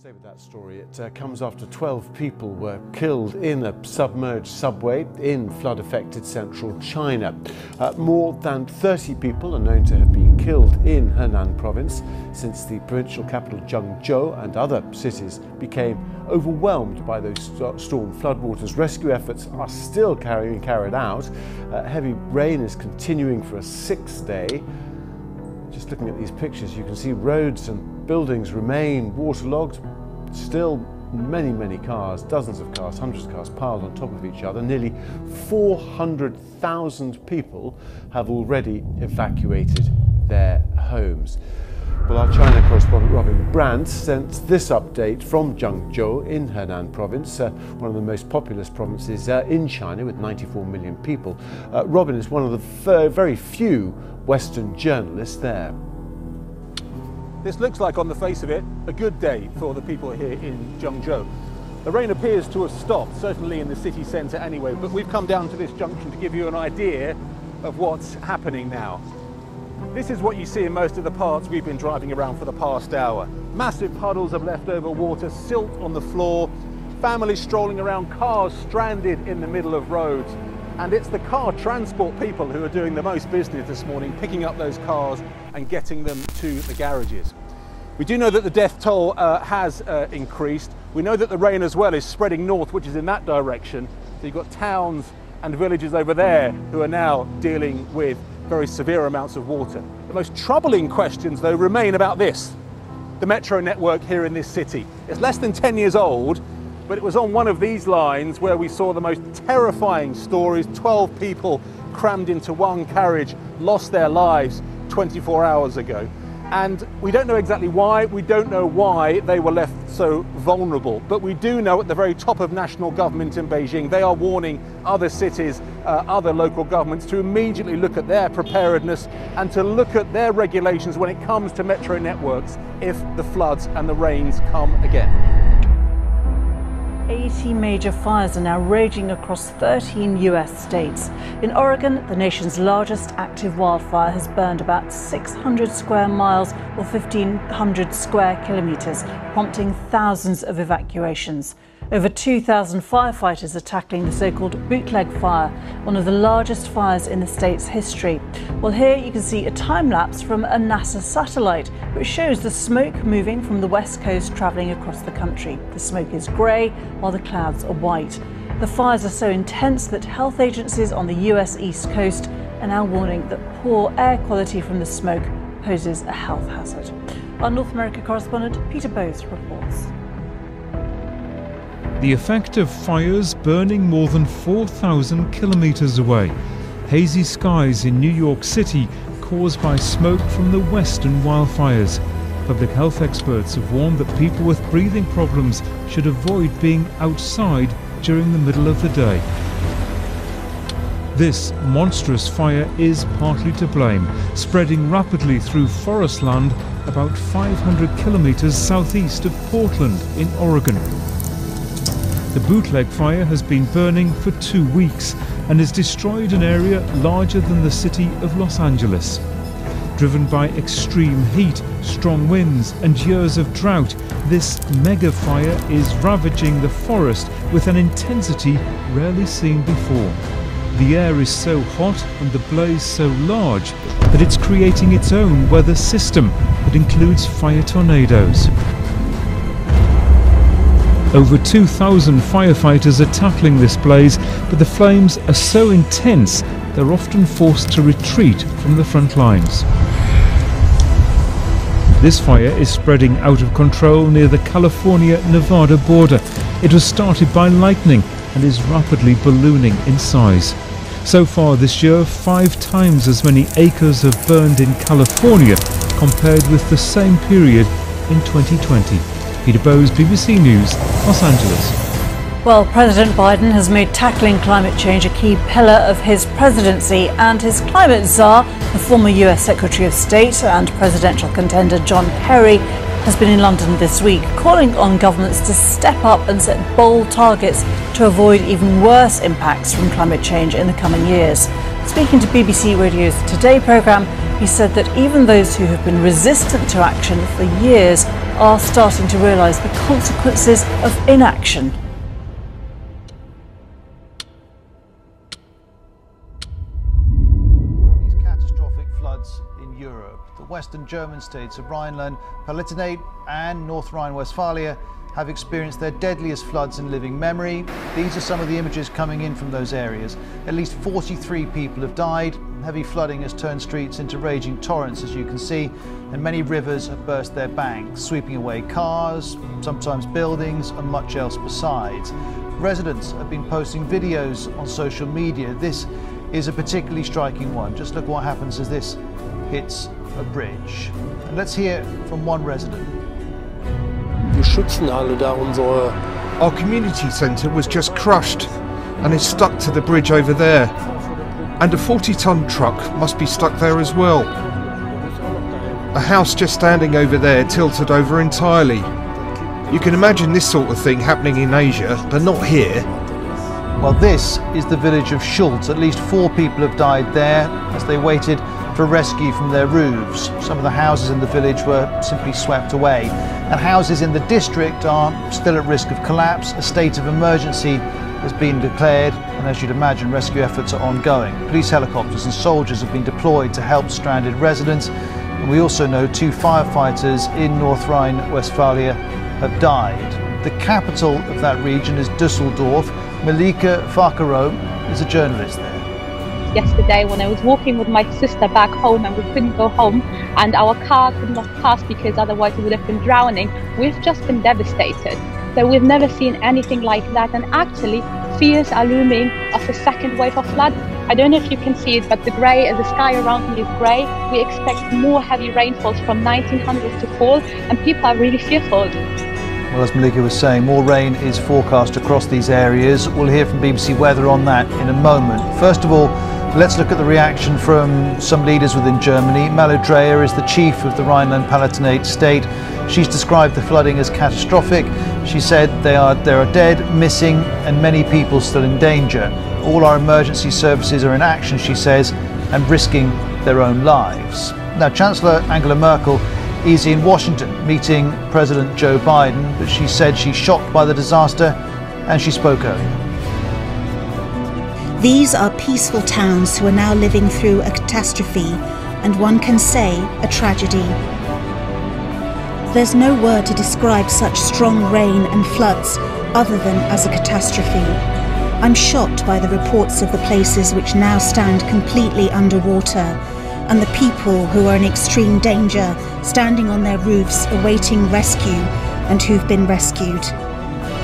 Stay with that story. It comes after 12 people were killed in a submerged subway in flood-affected central China. More than 30 people are known to have been killed in Henan province since the provincial capital Zhengzhou and other cities became overwhelmed by those storm floodwaters. Rescue efforts are still carried out. Heavy rain is continuing for a sixth day. Just looking at these pictures, you can see roads and buildings remain waterlogged. Still many cars, dozens of cars, hundreds of cars piled on top of each other. Nearly 400,000 people have already evacuated their homes. Well, our China correspondent Robin Brandt sent this update from Zhengzhou in Henan province, one of the most populous provinces in China with 94 million people. Robin is one of the very few Western journalists there. This looks like, on the face of it, a good day for the people here in Zhengzhou. The rain appears to have stopped, certainly in the city centre anyway, but we've come down to this junction to give you an idea of what's happening now. This is what you see in most of the parts we've been driving around for the past hour. Massive puddles of leftover water, silt on the floor, families strolling around, cars stranded in the middle of roads. And it's the car transport people who are doing the most business this morning, picking up those cars and getting them to the garages. We do know that the death toll has increased. We know that the rain as well is spreading north, which is in that direction. So you've got towns and villages over there who are now dealing with very severe amounts of water. The most troubling questions, though, remain about this: the metro network here in this city. It's less than 10 years old, but it was on one of these lines where we saw the most terrifying stories. 12 people crammed into one carriage lost their lives 24 hours ago. And we don't know exactly why. We don't know why they were left so vulnerable. But we do know at the very top of national government in Beijing, they are warning other cities, other local governments to immediately look at their preparedness and to look at their regulations when it comes to metro networks if the floods and the rains come again. 80 major fires are now raging across 13 US states. In Oregon, the nation's largest active wildfire has burned about 600 square miles or 1,500 square kilometers, prompting thousands of evacuations. Over 2,000 firefighters are tackling the so-called Bootleg fire, one of the largest fires in the state's history. Well, here you can see a time-lapse from a NASA satellite, which shows the smoke moving from the west coast travelling across the country. The smoke is grey, while the clouds are white. The fires are so intense that health agencies on the US East Coast are now warning that poor air quality from the smoke poses a health hazard. Our North America correspondent Peter Bowes reports. The effect of fires burning more than 4,000 kilometres away. Hazy skies in New York City caused by smoke from the western wildfires. Public health experts have warned that people with breathing problems should avoid being outside during the middle of the day. This monstrous fire is partly to blame, spreading rapidly through forest land about 500 kilometres southeast of Portland in Oregon. The Bootleg fire has been burning for 2 weeks and has destroyed an area larger than the city of Los Angeles. Driven by extreme heat, strong winds and years of drought, this mega fire is ravaging the forest with an intensity rarely seen before. The air is so hot and the blaze so large that it's creating its own weather system that includes fire tornadoes. Over 2,000 firefighters are tackling this blaze, but the flames are so intense they're often forced to retreat from the front lines. This fire is spreading out of control near the California-Nevada border. It was started by lightning and is rapidly ballooning in size. So far this year, 5 times as many acres have burned in California compared with the same period in 2020. Peter Bowes, BBC News, Los Angeles. Well, President Biden has made tackling climate change a key pillar of his presidency, and his climate czar, the former US Secretary of State and presidential contender John Kerry, has been in London this week, calling on governments to step up and set bold targets to avoid even worse impacts from climate change in the coming years. Speaking to BBC Radio's Today programme, He said that even those who have been resistant to action for years are starting to realise the consequences of inaction. These catastrophic floods in Europe, the western German states of Rhineland, Palatinate and North Rhine-Westphalia have experienced their deadliest floods in living memory. These are some of the images coming in from those areas. At least 43 people have died. Heavy flooding has turned streets into raging torrents, as you can see, and many rivers have burst their banks, sweeping away cars, sometimes buildings, and much else besides. Residents have been posting videos on social media. This is a particularly striking one. Just look what happens as this hits a bridge. And let's hear from one resident. Our community centre was just crushed and is stuck to the bridge over there. And a 40-ton truck must be stuck there as well. A house just standing over there tilted over entirely. You can imagine this sort of thing happening in Asia, but not here. Well, this is the village of Schultz. At least 4 people have died there as they waited for rescue from their roofs. Some of the houses in the village were simply swept away, and houses in the district are still at risk of collapse. A state of emergency has been declared, and as you'd imagine, rescue efforts are ongoing. Police helicopters and soldiers have been deployed to help stranded residents, and we also know 2 firefighters in North Rhine-Westphalia have died. The capital of that region is Düsseldorf. Malika Farkaro is a journalist there. Yesterday when I was walking with my sister back home and we couldn't go home and our car could not pass because otherwise we would have been drowning, we've just been devastated. So we've never seen anything like that, and actually fears are looming of a second wave of flood. I don't know if you can see it, but the sky around me is grey. We expect more heavy rainfalls from 1900s to fall, and people are really fearful. Well, as Malika was saying, more rain is forecast across these areas. We'll hear from BBC Weather on that in a moment. First of all, let's look at the reaction from some leaders within Germany. Malu Dreyer is the chief of the Rhineland-Palatinate state. She's described the flooding as catastrophic. She said there are dead, missing, and many people still in danger. All our emergency services are in action, she says, and risking their own lives. Now, Chancellor Angela Merkel is in Washington meeting President Joe Biden, but she said she's shocked by the disaster, and she spoke earlier. These are peaceful towns who are now living through a catastrophe, and one can say a tragedy. There's no word to describe such strong rain and floods other than as a catastrophe. I'm shocked by the reports of the places which now stand completely underwater, and the people who are in extreme danger, standing on their roofs awaiting rescue and who've been rescued.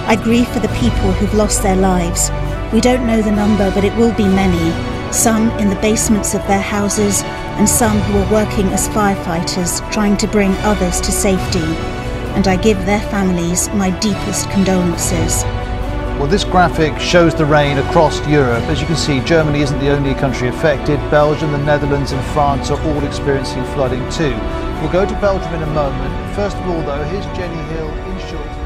I grieve for the people who've lost their lives. We don't know the number, but it will be many, some in the basements of their houses and some who are working as firefighters trying to bring others to safety. And I give their families my deepest condolences. Well, this graphic shows the rain across Europe. As you can see, Germany isn't the only country affected. Belgium, the Netherlands and France are all experiencing flooding too. We'll go to Belgium in a moment. First of all, though, here's Jenny Hill in Schultz.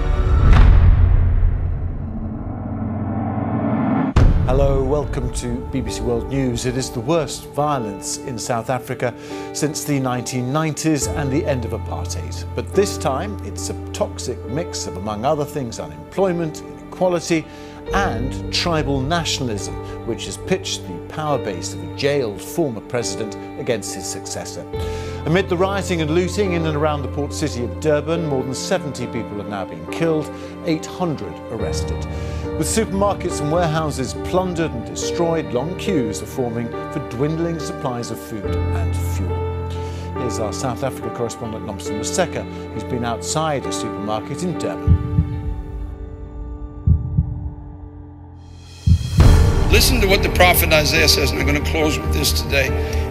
Hello, welcome to BBC World News. It is the worst violence in South Africa since the 1990s and the end of apartheid. But this time it's a toxic mix of, among other things, unemployment, inequality and tribal nationalism, which has pitched the power base of a jailed former president against his successor. Amid the rioting and looting in and around the port city of Durban, more than 70 people have now been killed, 800 arrested. With supermarkets and warehouses plundered and destroyed, long queues are forming for dwindling supplies of food and fuel. Here's our South Africa correspondent Nomson Maseka, who's been outside a supermarket in Durban. Listen to what the prophet Isaiah says, and I'm going to close with this today.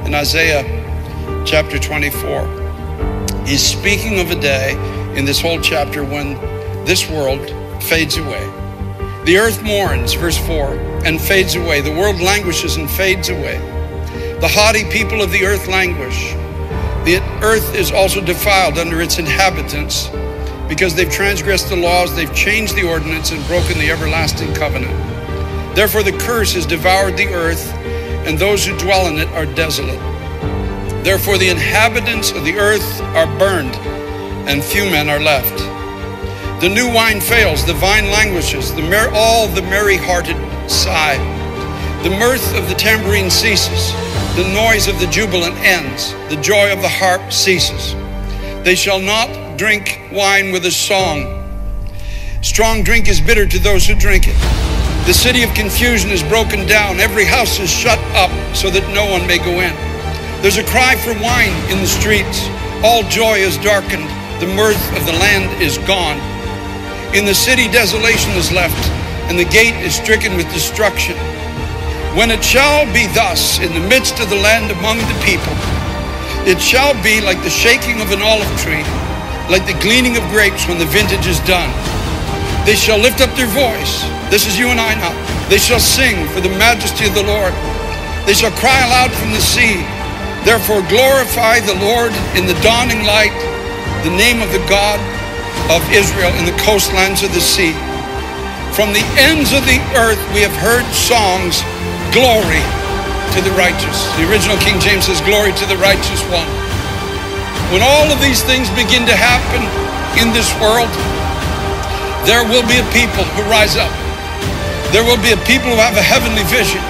In Isaiah chapter 24, he's speaking of a day in this whole chapter when this world fades away. The earth mourns, verse 4, and fades away. The world languishes and fades away. The haughty people of the earth languish. The earth is also defiled under its inhabitants because they've transgressed the laws, they've changed the ordinance and broken the everlasting covenant. Therefore the curse has devoured the earth, and those who dwell in it are desolate. Therefore the inhabitants of the earth are burned, and few men are left. The new wine fails, the vine languishes, all the merry-hearted sigh. The mirth of the tambourine ceases, the noise of the jubilant ends, the joy of the harp ceases. They shall not drink wine with a song. Strong drink is bitter to those who drink it. The city of confusion is broken down. Every house is shut up so that no one may go in. There's a cry for wine in the streets. All joy is darkened. The mirth of the land is gone. In the city, desolation is left, and the gate is stricken with destruction. When it shall be thus in the midst of the land among the people, it shall be like the shaking of an olive tree, like the gleaning of grapes when the vintage is done. They shall lift up their voice. This is you and I now. They shall sing for the majesty of the Lord. They shall cry aloud from the sea. Therefore glorify the Lord in the dawning light, the name of the God of Israel in the coastlands of the sea. From the ends of the earth we have heard songs, glory to the righteous. The original King James says, glory to the righteous one. When all of these things begin to happen in this world, there will be a people who rise up. There will be a people who have a heavenly vision.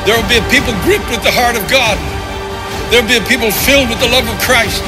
There will be a people gripped with the heart of God. There will be a people filled with the love of Christ.